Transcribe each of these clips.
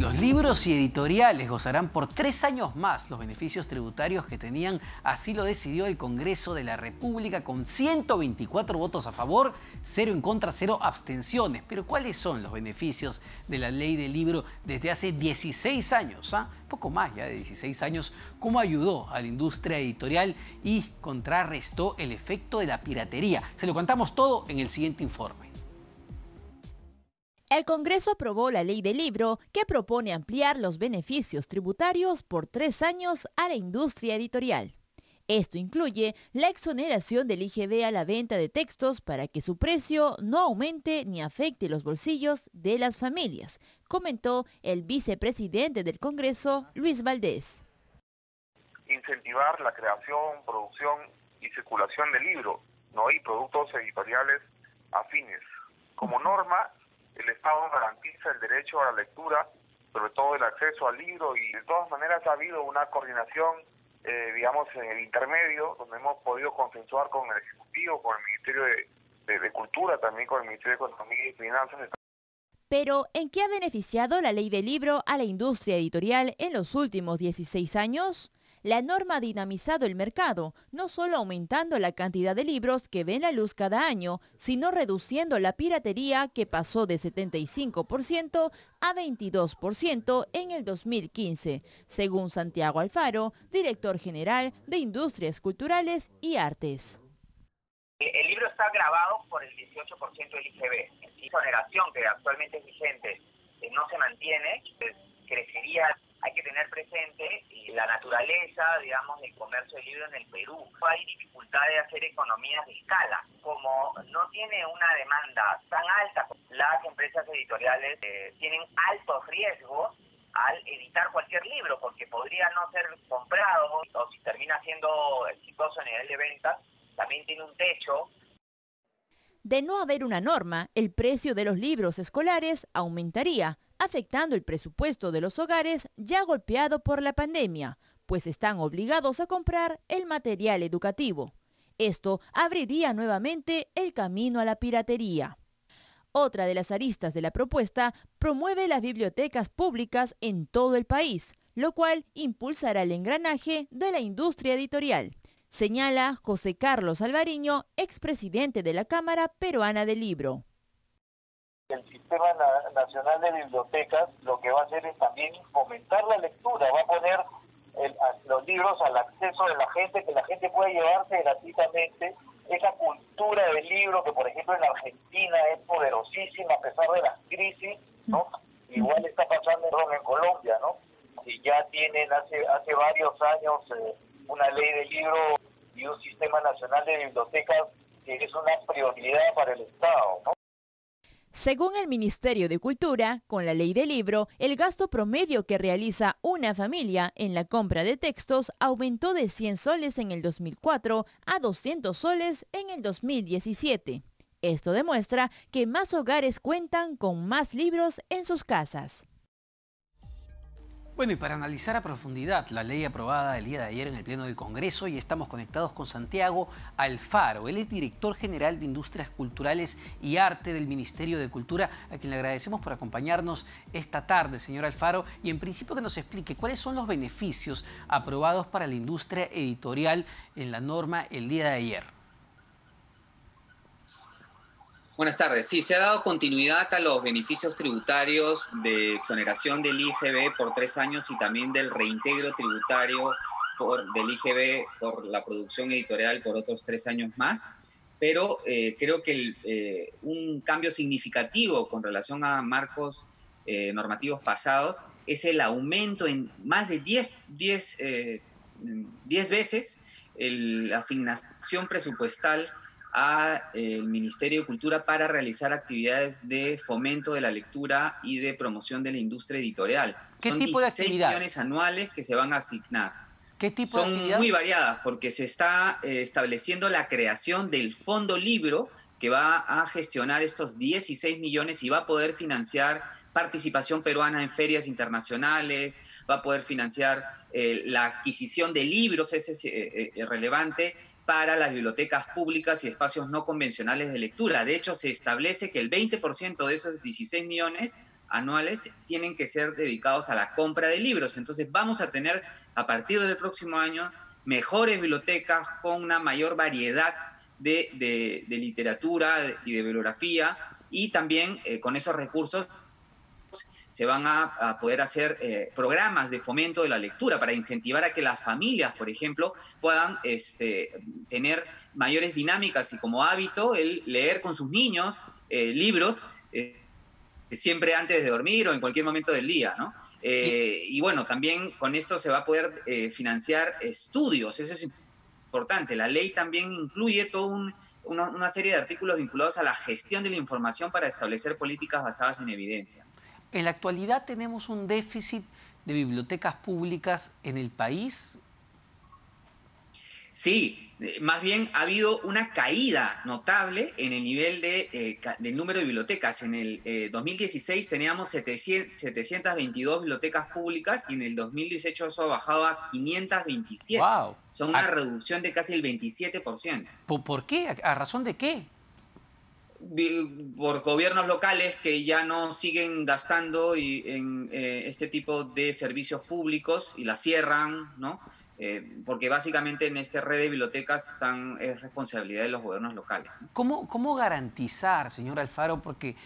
Los libros y editoriales gozarán por 3 años más los beneficios tributarios que tenían. Así lo decidió el Congreso de la República con 124 votos a favor, 0 en contra, 0 abstenciones. Pero ¿cuáles son los beneficios de la ley del libro desde hace 16 años? Poco más ya de 16 años. ¿Cómo ayudó a la industria editorial y contrarrestó el efecto de la piratería? Se lo contamos todo en el siguiente informe. El Congreso aprobó la ley del libro que propone ampliar los beneficios tributarios por 3 años a la industria editorial. Esto incluye la exoneración del IGB a la venta de textos para que su precio no aumente ni afecte los bolsillos de las familias, comentó el vicepresidente del Congreso, Luis Valdés. Incentivar la creación, producción y circulación de libros, ¿no? Y productos editoriales afines. Como norma, el Estado garantiza el derecho a la lectura, sobre todo el acceso al libro, y de todas maneras ha habido una coordinación, digamos, en el intermedio, donde hemos podido consensuar con el Ejecutivo, con el Ministerio de Cultura, también con el Ministerio de Economía y Finanzas. Pero, ¿en qué ha beneficiado la ley del libro a la industria editorial en los últimos 16 años? La norma ha dinamizado el mercado, no solo aumentando la cantidad de libros que ven la luz cada año, sino reduciendo la piratería que pasó de 75% a 22% en el 2015, según Santiago Alfaro, director general de Industrias Culturales y Artes. El libro está grabado por el 18% del IGB. La exoneración que actualmente es vigente no se mantiene, pues crecería. Hay que tener presente la naturaleza, digamos, del comercio del libro en el Perú. Hay dificultad de hacer economías de escala. Como no tiene una demanda tan alta, las empresas editoriales tienen altos riesgos al editar cualquier libro, porque podría no ser comprado, o si termina siendo exitoso a nivel de ventas, también tiene un techo. De no haber una norma, el precio de los libros escolares aumentaría, afectando el presupuesto de los hogares ya golpeado por la pandemia, pues están obligados a comprar el material educativo. Esto abriría nuevamente el camino a la piratería. Otra de las aristas de la propuesta promueve las bibliotecas públicas en todo el país, lo cual impulsará el engranaje de la industria editorial, señala José Carlos Alvariño, expresidente de la Cámara Peruana del Libro. El Sistema Nacional de Bibliotecas lo que va a hacer es también fomentar la lectura, va a poner los libros al acceso de la gente, que la gente pueda llevarse gratuitamente. Esa cultura del libro que, por ejemplo, en Argentina es poderosísima a pesar de las crisis, ¿no? Igual está pasando en Colombia, ¿no? Y ya tienen hace varios años una ley del libro y un Sistema Nacional de Bibliotecas que es una prioridad para el Estado, ¿no? Según el Ministerio de Cultura, con la ley del libro, el gasto promedio que realiza una familia en la compra de textos aumentó de 100 soles en el 2004 a 200 soles en el 2017. Esto demuestra que más hogares cuentan con más libros en sus casas. Bueno, y para analizar a profundidad la ley aprobada el día de ayer en el Pleno del Congreso, y estamos conectados con Santiago Alfaro. Él es director general de Industrias Culturales y Arte del Ministerio de Cultura, a quien le agradecemos por acompañarnos esta tarde, señor Alfaro, y en principio que nos explique cuáles son los beneficios aprobados para la industria editorial en la norma el día de ayer. Buenas tardes. Sí, se ha dado continuidad a los beneficios tributarios de exoneración del IGB por 3 años y también del reintegro tributario del IGB por la producción editorial por otros 3 años más. Pero creo que un cambio significativo con relación a marcos normativos pasados es el aumento en más de 10 veces la asignación presupuestal al Ministerio de Cultura para realizar actividades de fomento de la lectura y de promoción de la industria editorial. ¿Qué Son tipo de 16 actividades? millones anuales que se van a asignar. ¿Qué tipo de Son actividades? muy variadas porque se está estableciendo la creación del Fondo Libro que va a gestionar estos 16 millones y va a poder financiar participación peruana en ferias internacionales, va a poder financiar la adquisición de libros, ese es relevante, para las bibliotecas públicas y espacios no convencionales de lectura. De hecho, se establece que el 20% de esos 16 millones anuales tienen que ser dedicados a la compra de libros. Entonces vamos a tener a partir del próximo año mejores bibliotecas con una mayor variedad de literatura y de bibliografía, y también con esos recursos se van a poder hacer programas de fomento de la lectura para incentivar a que las familias, por ejemplo, puedan tener mayores dinámicas y como hábito el leer con sus niños libros siempre antes de dormir o en cualquier momento del día, ¿no? Y bueno, también con esto se va a poder financiar estudios, eso es importante. La ley también incluye toda una serie de artículos vinculados a la gestión de la información para establecer políticas basadas en evidencia. En la actualidad tenemos un déficit de bibliotecas públicas en el país. Sí, más bien ha habido una caída notable en el nivel del número de bibliotecas. En el 2016 teníamos 722 bibliotecas públicas y en el 2018 eso ha bajado a 527. ¡Wow! Son una reducción de casi el 27%. ¿Por qué? ¿A razón de qué? Por gobiernos locales que ya no siguen gastando en este tipo de servicios públicos y la cierran, ¿no? Porque básicamente en esta red de bibliotecas es responsabilidad de los gobiernos locales, ¿no? ¿Cómo garantizar, señor Alfaro? Porque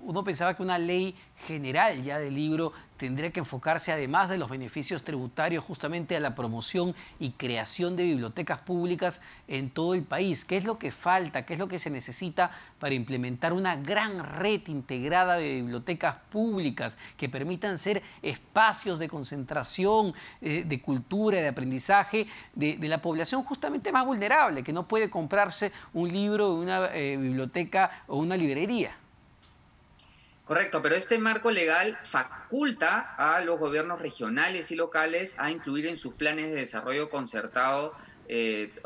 uno pensaba que una ley general ya del libro tendría que enfocarse, además de los beneficios tributarios, justamente a la promoción y creación de bibliotecas públicas en todo el país. ¿Qué es lo que falta? ¿Qué es lo que se necesita para implementar una gran red integrada de bibliotecas públicas que permitan ser espacios de concentración, de cultura, de aprendizaje de la población justamente más vulnerable, que no puede comprarse un libro en una biblioteca o una librería? Correcto, pero este marco legal faculta a los gobiernos regionales y locales a incluir en sus planes de desarrollo concertado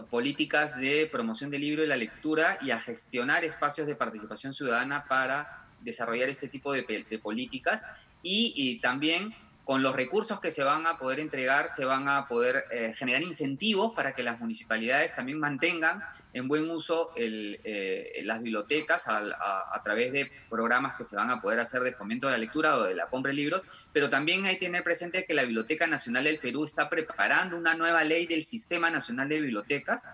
políticas de promoción del libro y la lectura y a gestionar espacios de participación ciudadana para desarrollar este tipo de políticas y también con los recursos que se van a poder entregar se van a poder generar incentivos para que las municipalidades también mantengan en buen uso las bibliotecas a través de programas que se van a poder hacer de fomento de la lectura o de la compra de libros, pero también hay que tener presente que la Biblioteca Nacional del Perú está preparando una nueva ley del Sistema Nacional de Bibliotecas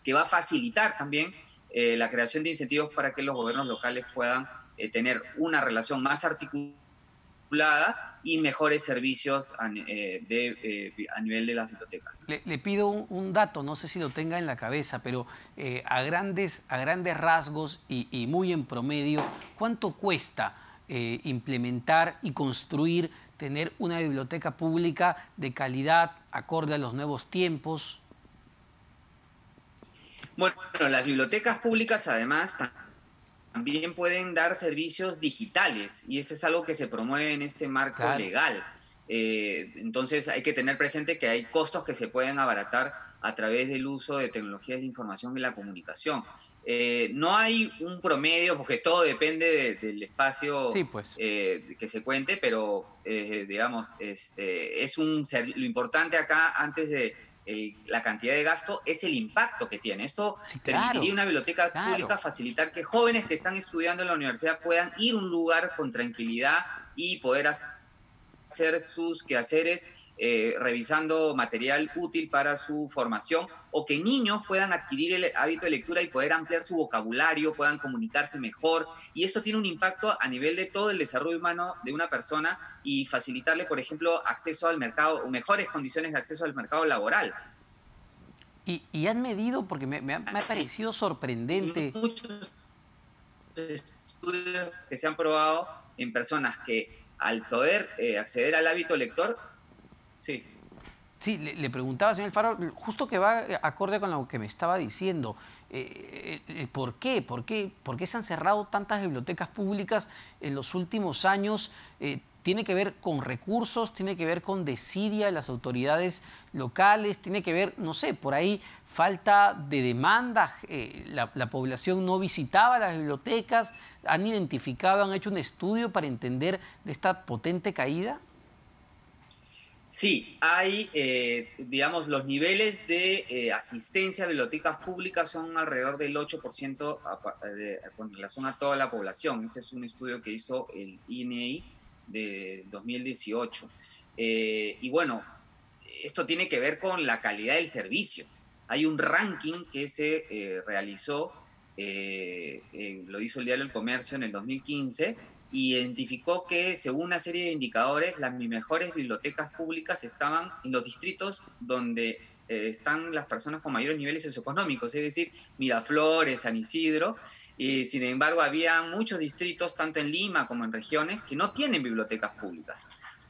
que va a facilitar también la creación de incentivos para que los gobiernos locales puedan tener una relación más articulada y mejores servicios a nivel de las bibliotecas. Le pido un dato, no sé si lo tenga en la cabeza, pero a grandes rasgos y muy en promedio, ¿cuánto cuesta implementar y construir, tener una biblioteca pública de calidad, acorde a los nuevos tiempos? Bueno, las bibliotecas públicas además también pueden dar servicios digitales y eso es algo que se promueve en este marco legal. Entonces hay que tener presente que hay costos que se pueden abaratar a través del uso de tecnologías de información y la comunicación. No hay un promedio porque todo depende del espacio que se cuente, pero digamos, lo importante acá antes de la cantidad de gasto es el impacto que tiene. Esto permitiría una biblioteca pública facilitar que jóvenes que están estudiando en la universidad puedan ir a un lugar con tranquilidad y poder hacer sus quehaceres revisando material útil para su formación, o que niños puedan adquirir el hábito de lectura y poder ampliar su vocabulario, puedan comunicarse mejor, y esto tiene un impacto a nivel de todo el desarrollo humano de una persona y facilitarle, por ejemplo, acceso al mercado, o mejores condiciones de acceso al mercado laboral. Y han medido, porque me ha parecido sorprendente. Muchos estudios que se han probado en personas que al poder acceder al hábito lector. Sí. Sí, le preguntaba, señor Alfaro, justo que va acorde con lo que me estaba diciendo. ¿Por qué? ¿Por qué se han cerrado tantas bibliotecas públicas en los últimos años? ¿Tiene que ver con recursos? ¿Tiene que ver con desidia de las autoridades locales? ¿Tiene que ver, no sé, por ahí falta de demanda? La población no visitaba las bibliotecas. ¿Han identificado, han hecho un estudio para entender de esta potente caída? Sí, hay, digamos, los niveles de asistencia a bibliotecas públicas son alrededor del 8% con relación a toda la población. Ese es un estudio que hizo el INEI de 2018. Y bueno, esto tiene que ver con la calidad del servicio. Hay un ranking que se realizó, lo hizo el Diario del Comercio en el 2015, y identificó que, según una serie de indicadores, las mejores bibliotecas públicas estaban en los distritos donde están las personas con mayores niveles socioeconómicos, es decir, Miraflores, San Isidro, y sin embargo había muchos distritos, tanto en Lima como en regiones, que no tienen bibliotecas públicas,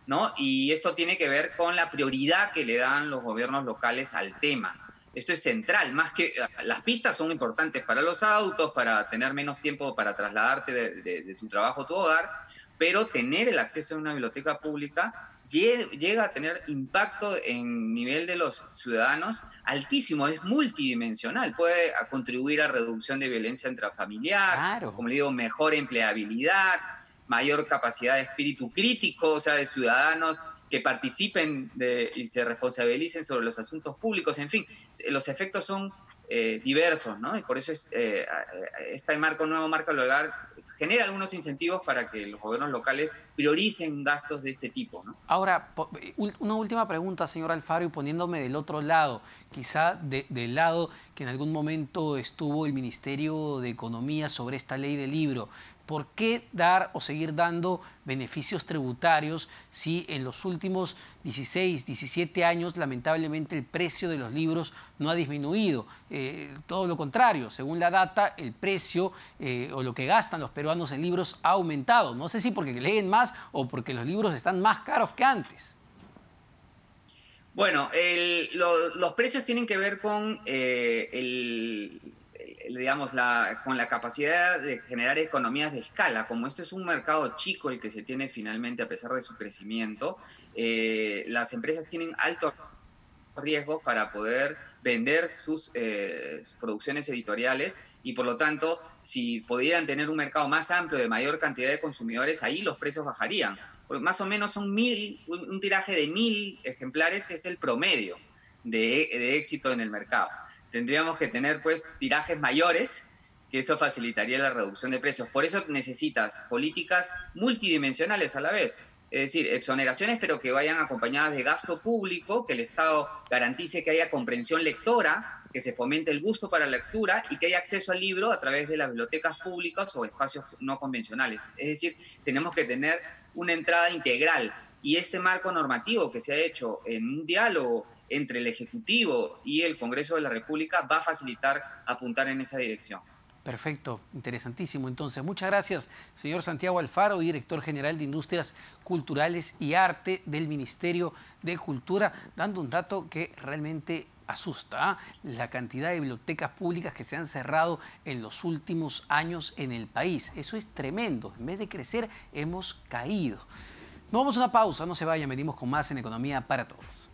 ¿no? Y esto tiene que ver con la prioridad que le dan los gobiernos locales al tema. Esto es central, más que las pistas son importantes para los autos, para tener menos tiempo para trasladarte de tu trabajo a tu hogar, pero tener el acceso a una biblioteca pública llega a tener impacto en nivel de los ciudadanos altísimo, es multidimensional, puede contribuir a reducción de violencia intrafamiliar, Claro. como le digo, mejor empleabilidad, mayor capacidad de espíritu crítico, o sea, de ciudadanos que participen y se responsabilicen sobre los asuntos públicos, en fin, los efectos son diversos, ¿no? Y por eso este nuevo marco legal genera algunos incentivos para que los gobiernos locales prioricen gastos de este tipo, ¿no? Ahora, una última pregunta, señor Alfaro, y poniéndome del otro lado, quizá del lado que en algún momento estuvo el Ministerio de Economía sobre esta ley del libro. ¿Por qué dar o seguir dando beneficios tributarios si en los últimos 16, 17 años lamentablemente el precio de los libros no ha disminuido? Todo lo contrario, según la data, el precio o lo que gastan los peruanos en libros ha aumentado. No sé si porque leen más o porque los libros están más caros que antes. Bueno, los precios tienen que ver con con la capacidad de generar economías de escala. Como este es un mercado chico el que se tiene finalmente a pesar de su crecimiento, las empresas tienen altos riesgos para poder vender sus producciones editoriales y por lo tanto, si pudieran tener un mercado más amplio de mayor cantidad de consumidores, ahí los precios bajarían. Porque más o menos son un tiraje de 1000 ejemplares, que es el promedio de éxito en el mercado. Tendríamos que tener pues tirajes mayores, que eso facilitaría la reducción de precios. Por eso necesitas políticas multidimensionales a la vez. Es decir, exoneraciones, pero que vayan acompañadas de gasto público, que el Estado garantice que haya comprensión lectora, que se fomente el gusto para la lectura y que haya acceso al libro a través de las bibliotecas públicas o espacios no convencionales. Es decir, tenemos que tener una entrada integral. Y este marco normativo que se ha hecho en un diálogo entre el Ejecutivo y el Congreso de la República va a facilitar apuntar en esa dirección. Perfecto, interesantísimo. Entonces, muchas gracias, señor Santiago Alfaro, director general de Industrias Culturales y Arte del Ministerio de Cultura, dando un dato que realmente asusta, la cantidad de bibliotecas públicas que se han cerrado en los últimos años en el país. Eso es tremendo. En vez de crecer, hemos caído. Nos vamos a una pausa, no se vayan, venimos con más en Economía para Todos.